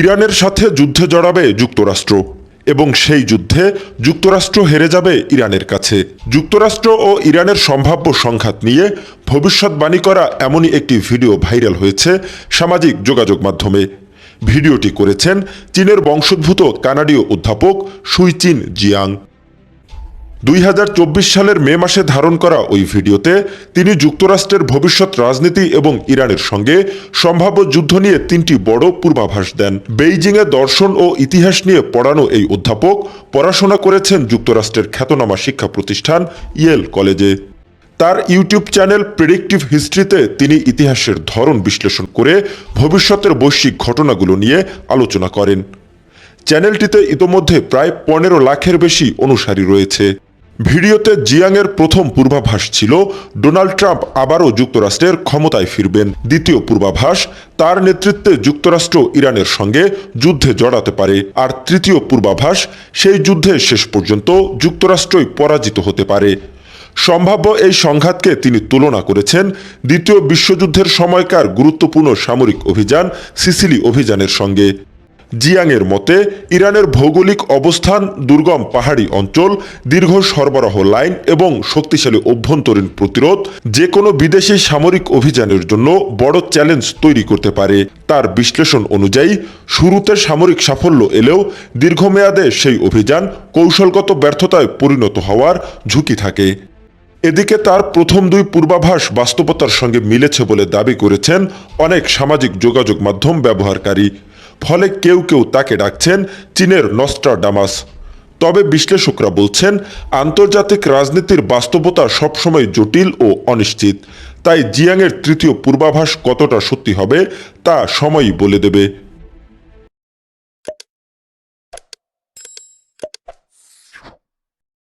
ইরানের সাথে যুদ্ধে জড়াবে যুক্তরাষ্ট্র এবং সেই যুদ্ধে যুক্তরাষ্ট্র হেরে যাবে ইরানের কাছে। যুক্তরাষ্ট্র ও ইরানের সম্ভাব্য সংঘাত নিয়ে ভবিষ্যৎবাণী করা এমনই একটি ভিডিও ভাইরাল হয়েছে সামাজিক যোগাযোগ মাধ্যমে। ভিডিওটি করেছেন চীনের বংশোদ্ভূত কানাডীয় অধ্যাপক সুইচিন জিয়াং। 2024 সালের মে মাসে ধারণ করা ওই ভিডিওতে তিনি যুক্তরাষ্ট্রের ভবিষ্যৎ রাজনীতি এবং ইরানের সঙ্গে সম্ভাব্য যুদ্ধ নিয়ে 3টি বড় পূর্বাভাস দেন। বেইজিংয়ে দর্শন ও ইতিহাস নিয়ে পড়ানো এই অধ্যাপক পড়াশোনা করেছেন যুক্তরাষ্ট্রের খ্যাতনামা শিক্ষা প্রতিষ্ঠান ইয়েল কলেজে। তার ইউটিউব চ্যানেল প্রেডিক্টিভ হিস্ট্রিতে তিনি ইতিহাসের ধরন বিশ্লেষণ করে ভবিষ্যতের বৈশ্বিক ঘটনাগুলো নিয়ে আলোচনা করেন। চ্যানেলটিতে ইতোমধ্যে প্রায় 15 লাখের বেশি অনুসারী রয়েছে। ভিডিওতে জিয়াংয়ের প্রথম পূর্বাভাস ছিল ডোনাল্ড ট্রাম্প আবারও যুক্তরাষ্ট্রের ক্ষমতায় ফিরবেন। দ্বিতীয় পূর্বাভাস, তার নেতৃত্বে যুক্তরাষ্ট্র ইরানের সঙ্গে যুদ্ধে জড়াতে পারে। আর তৃতীয় পূর্বাভাস, সেই যুদ্ধে শেষ পর্যন্ত যুক্তরাষ্ট্রই পরাজিত হতে পারে। সম্ভাব্য এই সংঘাতকে তিনি তুলনা করেছেন দ্বিতীয় বিশ্বযুদ্ধের সময়কার গুরুত্বপূর্ণ সামরিক অভিযান সিসিলি অভিযানের সঙ্গে। জিয়াংয়ের মতে ইরানের ভৌগোলিক অবস্থান, দুর্গম পাহাড়ি অঞ্চল, দীর্ঘ সরবরাহ লাইন এবং শক্তিশালী অভ্যন্তরীণ প্রতিরোধ যে কোনো বিদেশি সামরিক অভিযানের জন্য বড় চ্যালেঞ্জ তৈরি করতে পারে। তার বিশ্লেষণ অনুযায়ী শুরুতে সামরিক সাফল্য এলেও দীর্ঘমেয়াদে সেই অভিযান কৌশলগত ব্যর্থতায় পরিণত হওয়ার ঝুঁকি থাকে। এদিকে তার প্রথম 2 পূর্বাভাস বাস্তবতার সঙ্গে মিলেছে বলে দাবি করেছেন অনেক সামাজিক যোগাযোগ মাধ্যম ব্যবহারকারী। ফলে কেউ কেউ তাকে ডাকছেন চীনের নস্ট্রাডামাস। তবে বিশ্লেষকরা বলছেন আন্তর্জাতিক রাজনীতির বাস্তবতা সবসময় জটিল ও অনিশ্চিত। তাই জিয়াংয়ের তৃতীয় পূর্বাভাস কতটা সত্যি হবে তা সময়ই বলে দেবে।